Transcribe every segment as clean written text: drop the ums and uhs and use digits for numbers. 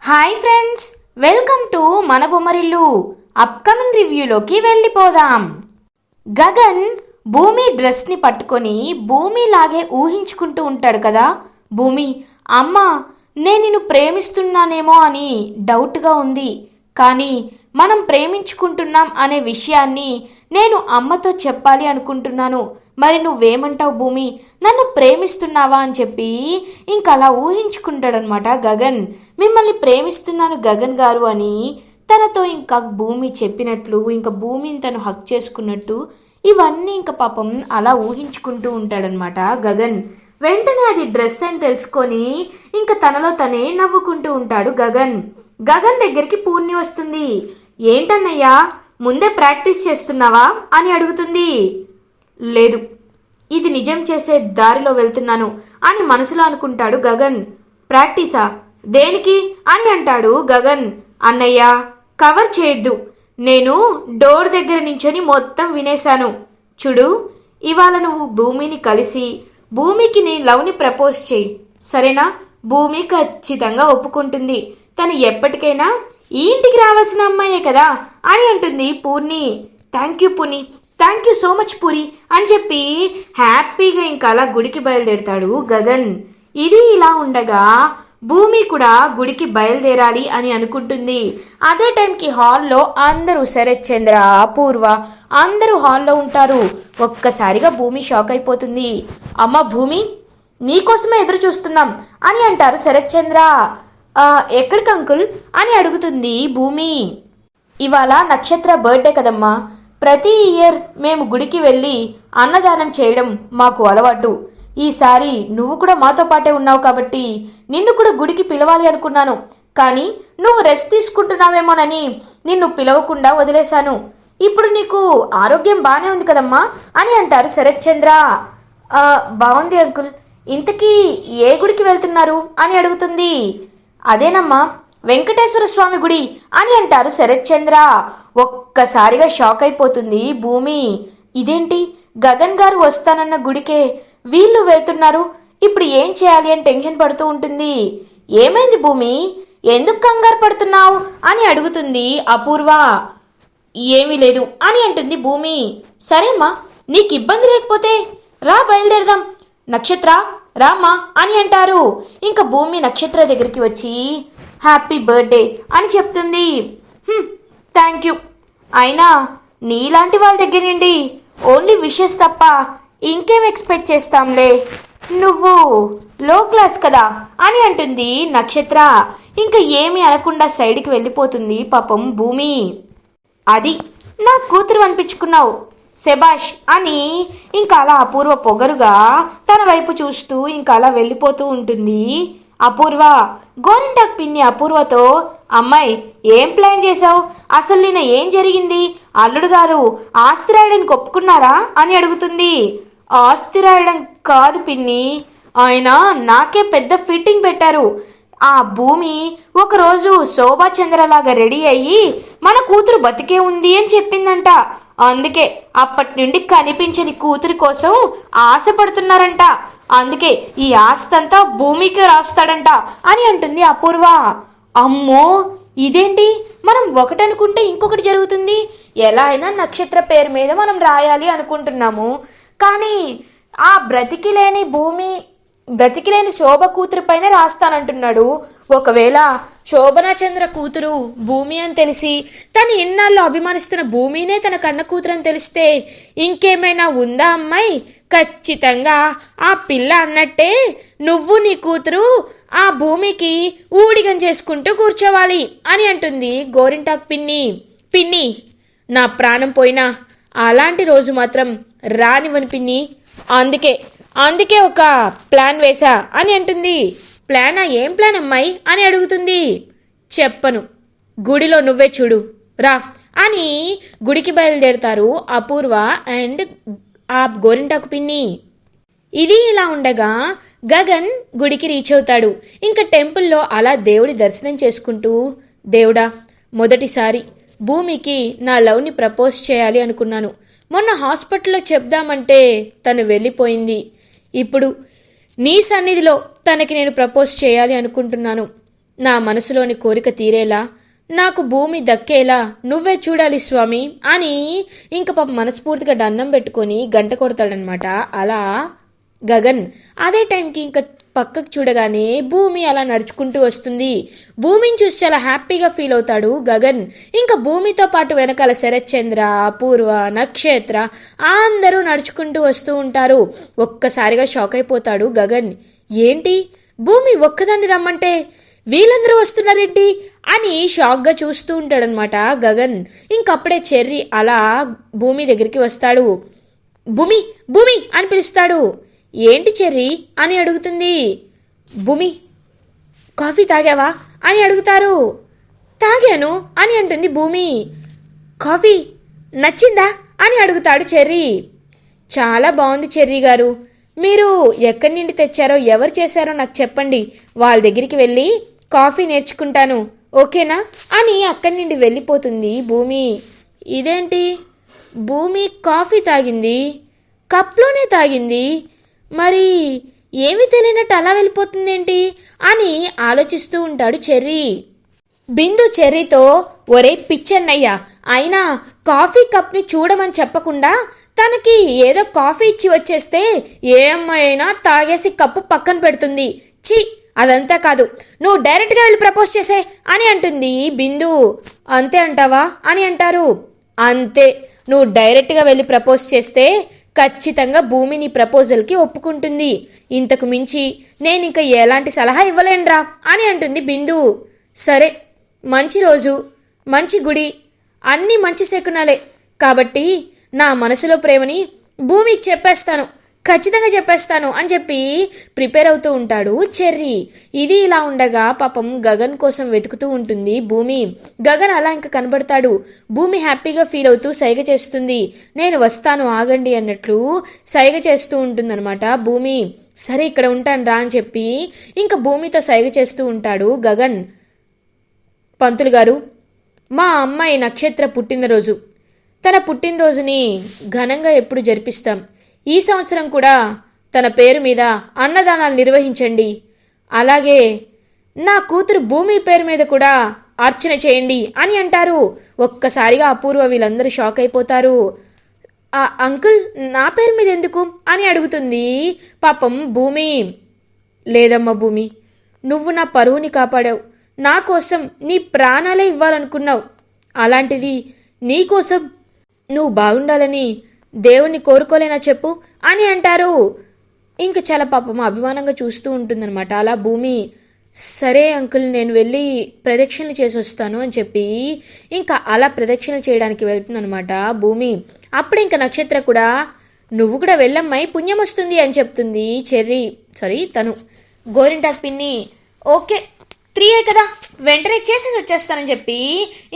Hi friends, welcome to మన Bommarillu. Upcoming రివ్యూలోకి వెళ్ళిపోదాం. గగన్ భూమి డ్రెస్ని పట్టుకొని భూమిలాగే ఊహించుకుంటూ ఉంటాడు కదా. భూమి, అమ్మ నేను నిన్ను ప్రేమిస్తున్నానేమో అని డౌట్గా ఉంది, కానీ మనం ప్రేమించుకుంటున్నాం అనే విషయాన్ని నేను అమ్మతో చెప్పాలి అనుకుంటున్నాను. మరి నువ్వేమంటావు భూమి, నన్ను ప్రేమిస్తున్నావా అని చెప్పి ఇంకలా ఊహించుకుంటాడనమాట గగన్. మిమ్మల్ని ప్రేమిస్తున్నాను గగన్ గారు అని తనతో ఇంకా భూమి చెప్పినట్లు, ఇంకా భూమిని తను హక్ చేసుకున్నట్టు ఇవన్నీ ఇంకా పాపం అలా ఊహించుకుంటూ ఉంటాడనమాట గగన్. వెంటనే అది డ్రెస్ అని తెలుసుకొని ఇంకా తనలో తనే నవ్వుకుంటూ ఉంటాడు గగన్. గగన్ దగ్గరికి పూర్ణి వస్తుంది. ఏంటన్నయ్యా, ముందే ప్రాక్టీస్ చేస్తున్నావా అని అడుగుతుంది. లేదు, ఇది నిజం చేసే దారిలో వెళ్తున్నాను అని మనసులో అనుకుంటాడు గగన్. ప్రాక్టీసా? దేనికి అని అంటాడు గగన్. అన్నయ్య, కవర్ చేయొద్దు, నేను డోర్ దగ్గర నించొని మొత్తం వినేశాను. చూడు, ఇవాళ నువ్వు భూమిని కలిసి భూమికి నీ లవ్ని ప్రపోజ్ చేయి, సరేనా? భూమి ఖచ్చితంగా ఒప్పుకుంటుంది. తను ఎప్పటికైనా ఈ ఇంటికి రావాల్సిన అమ్మాయే కదా అని అంటుంది Purni. Thank you Purni, thank you so much puri అని చెప్పి హ్యాపీగా ఇంకా అలా గుడికి బయలుదేరుతాడు గగన్. ఇది ఇలా ఉండగా భూమి కూడా గుడికి బయలుదేరాలి అని అనుకుంటుంది. అదే టైంకి హాల్లో అందరూ శరత్ చంద్ర, అపూర్వ అందరూ హాల్లో ఉంటారు. ఒక్కసారిగా భూమి షాక్ అయిపోతుంది. అమ్మ భూమి, నీకోసమే ఎదురు చూస్తున్నాం అని అంటారు శరత్ చంద్ర. ఎక్కడికి అంకుల్ అని అడుగుతుంది భూమి. ఇవాళ నక్షత్ర బర్త్డే కదమ్మా, ప్రతి ఇయర్ మేము గుడికి వెళ్ళి అన్నదానం చేయడం మాకు అలవాటు. ఈసారి నువ్వు కూడా మాతో పాటే ఉన్నావు కాబట్టి నిన్ను కూడా గుడికి పిలవాలి అనుకున్నాను, కానీ నువ్వు రెస్ట్ తీసుకుంటున్నావేమోనని నిన్ను పిలవకుండా వదిలేశాను. ఇప్పుడు నీకు ఆరోగ్యం బాగానే ఉంది కదమ్మా అని అంటారు శరత్ చంద్ర. బాగుంది అంకుల్, ఇంతకీ ఏ గుడికి వెళ్తున్నారు అని అడుగుతుంది. అదేనమ్మా, వెంకటేశ్వర స్వామి గుడి అని అంటారు శరత్ చంద్ర. ఒక్కసారిగా షాక్ అయిపోతుంది భూమి. ఇదేంటి, గగన్ గారు వస్తానన్న గుడికే వీళ్ళు వెళ్తున్నారు, ఇప్పుడు ఏం చేయాలి అని టెన్షన్ పడుతూ ఉంటుంది. ఏమైంది భూమి, ఎందుకు కంగారు పడుతున్నావు అని అడుగుతుంది అపూర్వ. ఏమీ లేదు అని అంటుంది భూమి. సరేమ్మా, నీకు ఇబ్బంది లేకపోతే రా బయలుదేరదాం. నక్షత్ర రామ్మా అని అంటారు. ఇంకా భూమి నక్షత్ర దగ్గరికి వచ్చి హ్యాపీ బర్త్డే అని చెప్తుంది. థ్యాంక్ యూ, అయినా నీలాంటి వాళ్ళ దగ్గర నుండి ఓన్లీ విషెస్ తప్ప ఇంకేం ఎక్స్పెక్ట్ చేస్తాంలే, నువ్వు లో క్లాస్ కదా అని అంటుంది నక్షత్ర. ఇంకా ఏమీ అనకుండా సైడ్కి వెళ్ళిపోతుంది పాపం భూమి. అది నా కూతురు అనిపించుకున్నావు, శబాష్ అని ఇంకా అలా అపూర్వ పొగరుగా తన వైపు చూస్తూ ఇంకా అలా వెళ్ళిపోతూ ఉంటుంది అపూర్వ. గోరింటాక్ పిన్ని అపూర్వతో, అమ్మాయి ఏం ప్లాన్ చేశావు, అసలు నిన్న ఏం జరిగింది, అల్లుడు గారు ఆస్తి రాయడానికి ఒప్పుకున్నారా అని అడుగుతుంది. ఆస్తి రాయడం కాదు పిన్ని, ఆయన నాకే పెద్ద ఫిట్టింగ్ పెట్టారు. ఆ భూమి ఒకరోజు శోభాచంద్రలాగా రెడీ అయ్యి మన కూతురు బతికే ఉంది అని చెప్పిందంట. అందుకే అప్పటి నుండి కనిపించని కూతురి కోసం ఆశపడుతున్నారంట. అందుకే ఈ ఆస్తంతా భూమికి రాస్తాడంట అని అంటుంది అపూర్వ. అమ్మో, ఇదేంటి, మనం ఒకటనుకుంటే ఇంకొకటి జరుగుతుంది. ఎలా అయినా నక్షత్ర పేరు మీద మనం రాయాలి అనుకుంటున్నాము, కానీ ఆ బ్రతికిలేని శోభ కూతురు పైన రాస్తానంటున్నాడు. ఒకవేళ శోభనాచంద్ర కూతురు భూమి అని తెలిసి తను ఇన్నాళ్ళు అభిమానిస్తున్న భూమినే తన కన్న కూతురు అని తెలిస్తే ఇంకేమైనా ఉందా అమ్మాయి? ఖచ్చితంగా ఆ పిల్ల అన్నట్టే నువ్వు నీ కూతురు ఆ భూమికి ఊడిగం చేసుకుంటూ కూర్చోవాలి అని అంటుంది గోరింటాక్ పిన్ని. పిన్ని, నా ప్రాణం పోయినా అలాంటి రోజు మాత్రం రానివ్వని పిన్ని, అందుకే ఒక ప్లాన్ వేశా అని అంటుంది. ప్లానా? ఏం ప్లాన్ అమ్మాయి అని అడుగుతుంది. చెప్పను, గుడిలో నువ్వే చూడు రా అని గుడికి బయలుదేరుతారు అపూర్వ అండ్ ఆ గోరింటాకు పిన్ని. ఇది ఇలా ఉండగా గగన్ గుడికి రీచ్ అవుతాడు. ఇంకా టెంపుల్లో అలా దేవుడి దర్శనం చేసుకుంటూ, దేవుడా, మొదటిసారి భూమికి నా లవ్ని ప్రపోజ్ చేయాలి అనుకున్నాను. మొన్న హాస్పిటల్లో చెప్దామంటే తను వెళ్ళిపోయింది. ఇప్పుడు నీ సన్నిధిలో తనకి నేను ప్రపోజ్ చేయాలి అనుకుంటున్నాను. నా మనసులోని కోరిక తీరేలా నాకు భూమి దక్కేలా నువ్వే చూడాలి స్వామి అని ఇంక పాప మనస్ఫూర్తిగా దండం పెట్టుకొని గంట కొడతాడనమాట. అలా గగన్ అదే టైంకి ఇంకా పక్కకు చూడగానే భూమి అలా నడుచుకుంటూ వస్తుంది. భూమిని చూసి చాలా హ్యాపీగా ఫీల్ అవుతాడు గగన్. ఇంకా భూమితో పాటు వెనకాల శరత్చంద్ర, అపూర్వ, నక్షత్ర అందరూ నడుచుకుంటూ వస్తూ ఉంటారు. ఒక్కసారిగా షాక్ అయిపోతాడు గగన్. ఏంటి భూమి ఒక్కదాన్ని రమ్మంటే వీళ్ళందరూ వస్తున్నారేంటి అని షాక్గా చూస్తూ ఉంటాడనమాట గగన్. ఇంకప్పుడే చెర్రీ అలా భూమి దగ్గరికి వస్తాడు. భూమి భూమి అని పిలుస్తాడు. ఏంటి చెర్రీ అని అడుగుతుంది. భూమి కాఫీ తాగావా అని అడుగుతారు. తాగాను అని అంటుంది భూమి. కాఫీ నచ్చిందా అని అడుగుతాడు చెర్రీ. చాలా బాగుంది చెర్రీ గారు, మీరు ఎక్కడి నుండి తెచ్చారో ఎవరు చేశారో నాకు చెప్పండి, వాళ్ళ దగ్గరికి వెళ్ళి కాఫీ నేర్చుకుంటాను, ఓకేనా అని అక్కడి నుండి వెళ్ళిపోతుంది భూమి. ఇదేంటి భూమి కాఫీ తాగింది, కప్లోనే తాగింది, మరి ఏమీ తెలియనట్టు అలా వెళ్ళిపోతుందేంటి అని ఆలోచిస్తూ ఉంటాడు చెర్రీ. బిందు చెర్రీతో, ఒరే పిచ్చన్నయ్య, అయినా కాఫీ కప్ని చూడమని చెప్పకుండా తనకి ఏదో కాఫీ ఇచ్చి వచ్చేస్తే ఏ అమ్మాయి అయినా తాగేసి కప్పు పక్కన పెడుతుంది, ఛీ అదంతా కాదు, నువ్వు డైరెక్ట్గా వెళ్ళి ప్రపోజ్ చేసే అని అంటుంది బిందు. అంతే అంటావా అని అంటారు. అంతే, నువ్వు డైరెక్ట్గా వెళ్ళి ప్రపోజ్ చేస్తే ఖచ్చితంగా భూమి నీ ప్రపోజల్కి ఒప్పుకుంటుంది, ఇంతకు మించి నేను ఇంకా ఎలాంటి సలహా ఇవ్వలేనురా అని అంటుంది బిందు. సరే, మంచి రోజు, మంచి గుడి, అన్నీ మంచి శకునాలే కాబట్టి నా మనసులో ప్రేమని భూమికి చెప్పేస్తాను, ఖచ్చితంగా చెప్పేస్తాను అని చెప్పి ప్రిపేర్ అవుతూ ఉంటాడు చెర్రీ. ఇది ఇలా ఉండగా పాపం గగన్ కోసం వెతుకుతూ ఉంటుంది భూమి. గగన్ అలా ఇంకా కనబడతాడు. భూమి హ్యాపీగా ఫీల్ అవుతూ సైగ చేస్తుంది. నేను వస్తాను ఆగండి అన్నట్లు సైగ చేస్తూ ఉంటుందన్నమాట భూమి. సరే ఇక్కడ ఉంటాను రా అని చెప్పి ఇంకా భూమితో సైగ చేస్తూ ఉంటాడు గగన్. పంతులు గారు, మా అమ్మాయి నక్షత్ర పుట్టినరోజు, తన పుట్టినరోజుని ఘనంగా ఎప్పుడు జరిపిస్తాం, ఈ సంవత్సరం కూడా తన పేరు మీద అన్నదానాలు నిర్వహించండి, అలాగే నా కూతురు భూమి పేరు మీద కూడా అర్చన చేయండి అని అంటారు. ఒక్కసారిగా అపూర్వ వీళ్ళందరూ షాక్ అయిపోతారు. అంకుల్ నా పేరు మీద ఎందుకు అని అడుగుతుంది పాపం భూమి. లేదమ్మా భూమి, నువ్వు నా పరువుని కాపాడావు, నా కోసం నీ ప్రాణాలే ఇవ్వాలనుకున్నావు, అలాంటిది నీకోసం నువ్వు బాగుండాలని దేవుణ్ణి కోరుకోలేనా చెప్పు అని అంటారు. ఇంక చాలా పాపం అభిమానంగా చూస్తూ ఉంటుందన్నమాట అలా భూమి. సరే అంకుల్, నేను వెళ్ళి ప్రదక్షిణలు చేసి వస్తాను అని చెప్పి ఇంకా అలా ప్రదక్షిణలు చేయడానికి వెళ్తుందనమాట భూమి. అప్పుడు ఇంకా నక్షత్ర కూడా, నువ్వు కూడా వెళ్ళమ్మాయి, పుణ్యం వస్తుంది అని చెప్తుంది తను. గోరింటాకు పిన్ని, ఓకే 3 కదా, వెంటనే చేసేసి వచ్చేస్తానని చెప్పి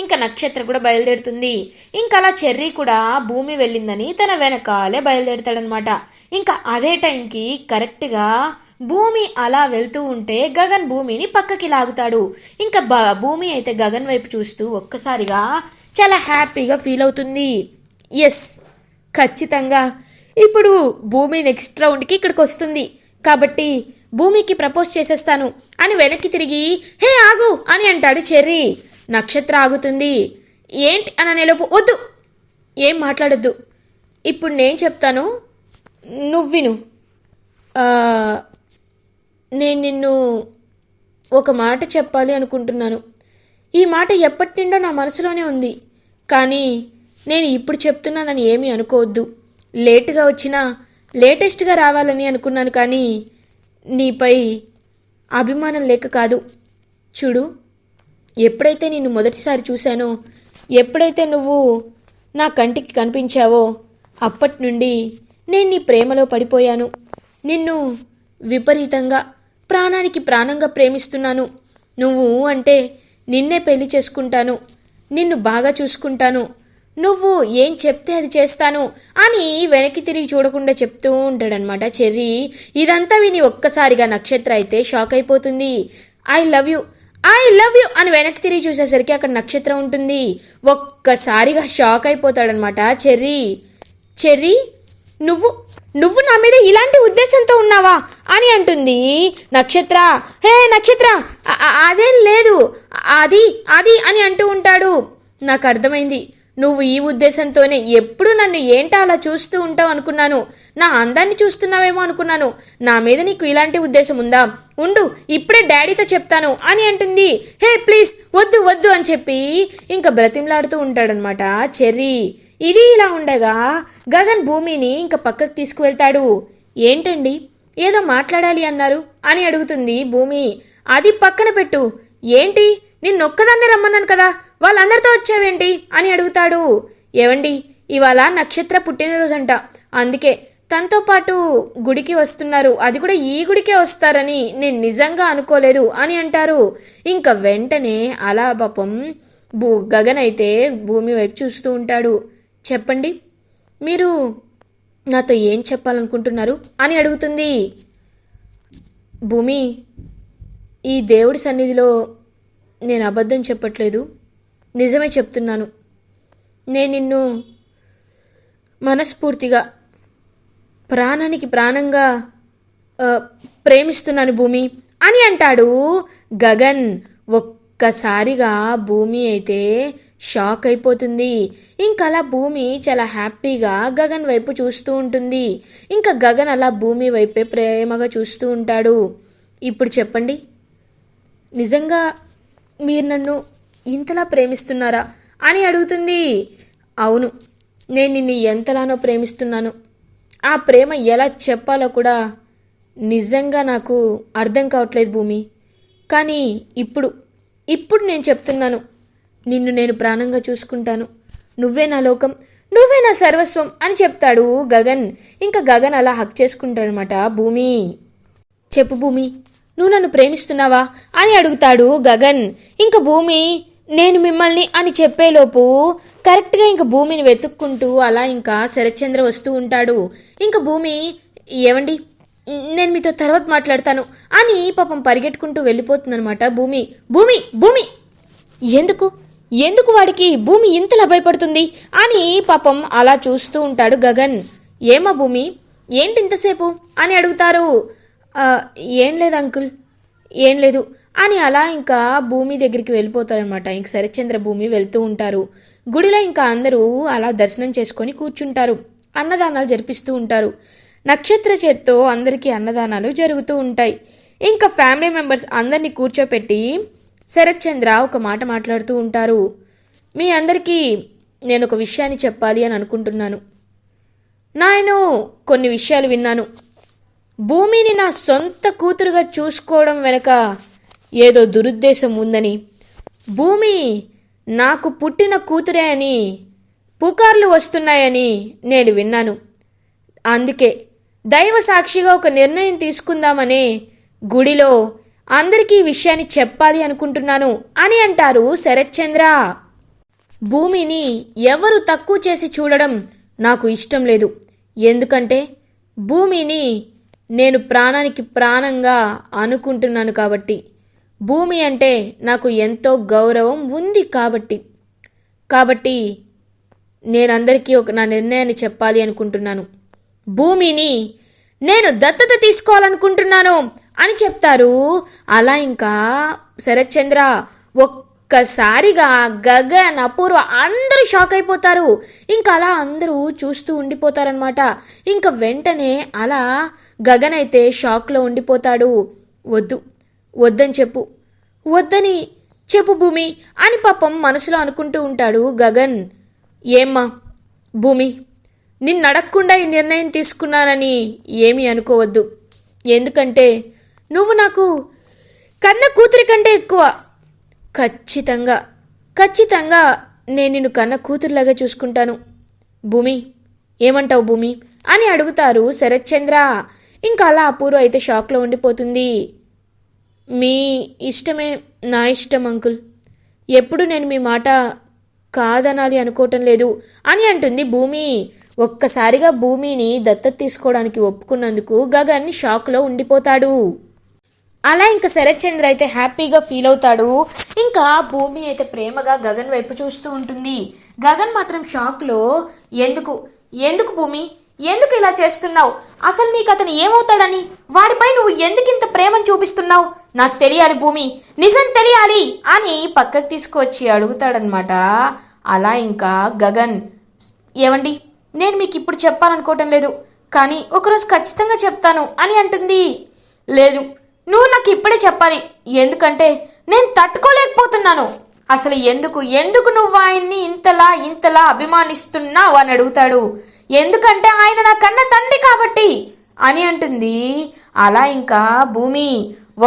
ఇంకా నక్షత్ర కూడా బయలుదేరుతుంది. ఇంకా అలా చెర్రీ కూడా భూమి వెళ్ళిందని తన వెనకాలే బయలుదేరుతాడనమాట. ఇంకా అదే టైంకి కరెక్ట్గా భూమి అలా వెళ్తూ ఉంటే గగన్ భూమిని పక్కకి లాగుతాడు. ఇంకా భూమి అయితే గగన్ వైపు చూస్తూ ఒక్కసారిగా చాలా హ్యాపీగా ఫీల్ అవుతుంది. ఎస్, ఖచ్చితంగా ఇప్పుడు భూమి నెక్స్ట్ రౌండ్కి ఇక్కడికి వస్తుంది కాబట్టి భూమికి ప్రపోజ్ చేసేస్తాను అని వెనక్కి తిరిగి, హే ఆగు అని అంటాడు చెర్రీ. నక్షత్ర ఆగుతుంది. ఏంటి అని అనేలోపు, వద్దు, ఏం మాట్లాడొద్దు, ఇప్పుడు నేను చెప్తాను, నువ్వు విను. నేను నిన్ను ఒక మాట చెప్పాలి అనుకుంటున్నాను. ఈ మాట ఎప్పటి నుండో నా మనసులోనే ఉంది, కానీ నేను ఇప్పుడు చెప్తున్నానని ఏమీ అనుకోవద్దు. లేటుగా వచ్చినా లేటెస్ట్గా రావాలని అనుకున్నాను, కానీ నీపై అభిమానం లేక కాదు. చూడు, ఎప్పుడైతే నిన్ను మొదటిసారి చూశానో, ఎప్పుడైతే నువ్వు నా కంటికి కనిపించావో అప్పటి నుండి నేను నీ ప్రేమలో పడిపోయాను. నిన్ను విపరీతంగా ప్రాణానికి ప్రాణంగా ప్రేమిస్తున్నాను. నువ్వు అంటే నిన్నే పెళ్లి చేసుకుంటాను, నిన్ను బాగా చూసుకుంటాను, నువ్వు ఏం చెప్తే అది చేస్తాను అని వెనక్కి తిరిగి చూడకుండా చెప్తూ ఉంటాడనమాట చెర్రీ. ఇదంతా విని ఒక్కసారిగా నక్షత్ర అయితే షాక్ అయిపోతుంది. ఐ లవ్ యూ అని వెనక్కి తిరిగి చూసేసరికి అక్కడ నక్షత్రం ఉంటుంది. ఒక్కసారిగా షాక్ అయిపోతాడనమాట చెర్రీ. నువ్వు నా మీద ఇలాంటి ఉద్దేశంతో ఉన్నావా అని అంటుంది నక్షత్ర. హే నక్షత్ర, అదేం లేదు, అది అది అని అంటూ ఉంటాడు. నాకు అర్థమైంది, నువ్వు ఈ ఉద్దేశంతోనే ఎప్పుడు నన్ను ఏంటో అలా చూస్తూ ఉంటావు అనుకున్నాను. నా అందాన్ని చూస్తున్నావేమో అనుకున్నాను. నా మీద నీకు ఇలాంటి ఉద్దేశం ఉందా? ఉండు, ఇప్పుడే డాడీతో చెప్తాను అని అంటుంది. హే ప్లీజ్ వద్దు వద్దు అని చెప్పి ఇంకా బ్రతిమలాడుతూ ఉంటాడనమాట చెర్రీ. ఇది ఇలా ఉండగా గగన్ భూమిని ఇంకా పక్కకు తీసుకువెళ్తాడు. ఏంటండి, ఏదో మాట్లాడాలి అన్నారు అని అడుగుతుంది భూమి. అది పక్కన పెట్టు, ఏంటి నిన్నొక్కదాన్ని రమ్మన్నాను కదా, వాళ్ళందరితో వచ్చావేంటి అని అడుగుతాడు. ఏవండి, ఇవాళ నక్షత్ర పుట్టినరోజంట, అందుకే తనతో పాటు గుడికి వస్తున్నారు, అది కూడా ఈ గుడికే వస్తారని నేను నిజంగా అనుకోలేదు అని అంటారు. ఇంకా వెంటనే అలా పాపం గగన్ అయితే భూమి వైపు చూస్తూ ఉంటాడు. చెప్పండి, మీరు నాతో ఏం చెప్పాలనుకుంటున్నారు అని అడుగుతుంది. భూమి, ఈ దేవుడి సన్నిధిలో నేను అబద్ధం చెప్పట్లేదు, నిజమే చెప్తున్నాను. నేను నిన్ను మనస్ఫూర్తిగా ప్రాణానికి ప్రాణంగా ప్రేమిస్తున్నాను భూమి అని అంటాడు గగన్. ఒక్కసారిగా భూమి అయితే షాక్ అయిపోతుంది. ఇంకా అలా భూమి చాలా హ్యాపీగా గగన్ వైపు చూస్తూ ఉంటుంది. ఇంకా గగన్ అలా భూమి వైపే ప్రేమగా చూస్తూ ఉంటాడు. ఇప్పుడు చెప్పండి, నిజంగా మీరు నన్ను ఇంతలా ప్రేమిస్తున్నారా అని అడుగుతుంది. అవును, నేను నిన్ను ఎంతలానో ప్రేమిస్తున్నాను. ఆ ప్రేమ ఎలా చెప్పాలో కూడా నిజంగా నాకు అర్థం కావట్లేదు భూమి. కానీ ఇప్పుడు నేను చెప్తున్నాను, నిన్ను నేను ప్రాణంగా చూసుకుంటాను. నువ్వే నా లోకం, నువ్వే నా సర్వస్వం అని చెప్తాడు గగన్. ఇంకా గగన్ అలా హక్ చేసుకుంటాడనమాట భూమి. చెప్పు భూమి, నువ్వు నన్ను ప్రేమిస్తున్నావా అని అడుగుతాడు గగన్. ఇంక భూమి నేను మిమ్మల్ని అని చెప్పేలోపు కరెక్ట్గా ఇంక భూమిని వెతుక్కుంటూ అలా ఇంకా శరత్చంద్ర వస్తూ ఉంటాడు. ఇంక భూమి, ఏవండి నేను మీతో తర్వాత మాట్లాడతాను అని పాపం పరిగెట్టుకుంటూ వెళ్ళిపోతుందనమాట భూమి. భూమి భూమి ఎందుకు ఎందుకు వాడికి భూమి ఇంతలా భయపడుతుంది అని పాపం అలా చూస్తూ ఉంటాడు గగన్. ఏమా భూమి, ఏంటి ఇంతసేపు అని అడుగుతారు. ఏం లేదు అంకుల్, ఏం లేదు అని అలా ఇంకా భూమి దగ్గరికి వెళ్ళిపోతారనమాట. ఇంక శరత్చంద్ర భూమి వెళ్తూ ఉంటారు. గుడిలో ఇంకా అందరూ అలా దర్శనం చేసుకొని కూర్చుంటారు. అన్నదానాలు జరిపిస్తూ ఉంటారు. నక్షత్ర చేత్తో అందరికీ అన్నదానాలు జరుగుతూ ఉంటాయి. ఇంకా ఫ్యామిలీ మెంబర్స్ అందరినీ కూర్చోపెట్టి శరత్చంద్ర ఒక మాట మాట్లాడుతూ ఉంటారు. మీ అందరికీ నేను ఒక విషయాన్ని చెప్పాలి అని అనుకుంటున్నాను. నేను కొన్ని విషయాలు విన్నాను. భూమిని నా సొంత కూతురుగా చూసుకోవడం వెనక ఏదో దురుద్దేశం ఉందని, భూమి నాకు పుట్టిన కూతురే అని పుకార్లు వస్తున్నాయని నేను విన్నాను. అందుకే దైవ సాక్షిగా ఒక నిర్ణయం తీసుకుందామని గుడిలో అందరికీ ఈ విషయాన్ని చెప్పాలి అనుకుంటున్నాను అని అంటారు శరత్చంద్ర. భూమిని ఎవరు తక్కువ చేసి చూడడం నాకు ఇష్టం లేదు. ఎందుకంటే భూమిని నేను ప్రాణానికి ప్రాణంగా అనుకుంటున్నాను కాబట్టి, భూమి అంటే నాకు ఎంతో గౌరవం ఉంది కాబట్టి నేనందరికీ నా నిర్ణయాన్ని చెప్పాలి అనుకుంటున్నాను. భూమిని నేను దత్తత తీసుకోవాలనుకుంటున్నాను అని చెప్తారు. అలా ఇంకా శరత్చంద్ర ఒక్కసారిగా గగన్, అపూర్వ అందరూ షాక్ అయిపోతారు. ఇంకా అలా అందరూ చూస్తూ ఉండిపోతారనమాట. ఇంకా వెంటనే అలా గగన్ అయితే షాక్లో ఉండిపోతాడు. వద్దని చెప్పు భూమి అని పాపం మనసులో అనుకుంటూ ఉంటాడు గగన్. ఏమ్మా భూమి, నిన్ను అడగకుండా ఈ నిర్ణయం తీసుకున్నానని ఏమీ అనుకోవద్దు. ఎందుకంటే నువ్వు నాకు కన్న కూతురి కంటే ఎక్కువ. ఖచ్చితంగా నేను నిన్ను కన్న కూతురిలాగా చూసుకుంటాను. భూమి, ఏమంటావు భూమి అని అడుగుతారు శరత్చంద్ర. ఇంకా అలా అపూర్వ అయితే షాక్లో ఉండిపోతుంది. మీ ఇష్టమే నా ఇష్టం అంకుల్, ఎప్పుడు నేను మీ మాట కాదనాలి అనుకోవటం లేదు అని అంటుంది భూమి. ఒక్కసారిగా భూమిని దత్తత తీసుకోవడానికి ఒప్పుకున్నందుకు గగన్ షాక్లో ఉండిపోతాడు. అలా ఇంకా శరత్చంద్ర అయితే హ్యాపీగా ఫీల్ అవుతాడు. ఇంకా భూమి అయితే ప్రేమగా గగన్ వైపు చూస్తూ ఉంటుంది. గగన్ మాత్రం షాక్లో ఎందుకు భూమి ఎందుకు ఇలా చేస్తున్నావు? అసలు నీకు అతను ఏమవుతాడని, వాడిపై నువ్వు ఎందుకు ఇంత ప్రేమను చూపిస్తున్నావు? నాకు తెలియాలి భూమి, నిజం తెలియాలి అని పక్కకు తీసుకొచ్చి అడుగుతాడనమాట. అలా ఇంకా గగన్, ఏవండి, నేను మీకు ఇప్పుడు చెప్పాలనుకోవటం లేదు, కానీ ఒకరోజు ఖచ్చితంగా చెప్తాను అని అంటుంది. లేదు, నువ్వు నాకు ఇప్పుడే చెప్పాలి, ఎందుకంటే నేను తట్టుకోలేకపోతున్నాను. అసలు ఎందుకు ఎందుకు నువ్వు ఆయన్ని ఇంతలా ఇంతలా అభిమానిస్తున్నావు అని అడుగుతాడు. ఎందుకంటే ఆయన నా కన్న తండ్రి కాబట్టి అని అంటుంది. అలా ఇంకా భూమి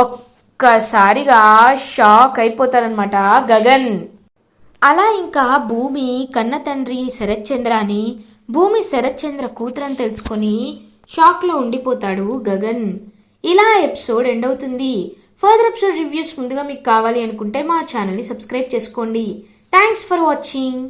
ఒక్కసారిగా షాక్ అయిపోతారనమాట గగన్. అలా ఇంకా భూమి కన్న తండ్రి శరత్చంద్ర అని, భూమి శరత్చంద్ర కూతురని తెలుసుకొని షాక్లో ఉండిపోతాడు గగన్. ఇలా ఎపిసోడ్ ఎండ్ అవుతుంది. ఫర్దర్ ఎపిసోడ్ రివ్యూస్ ముందుగా మీకు కావాలి అనుకుంటే మా ఛానల్ని సబ్స్క్రైబ్ చేసుకోండి. Thanks for watching.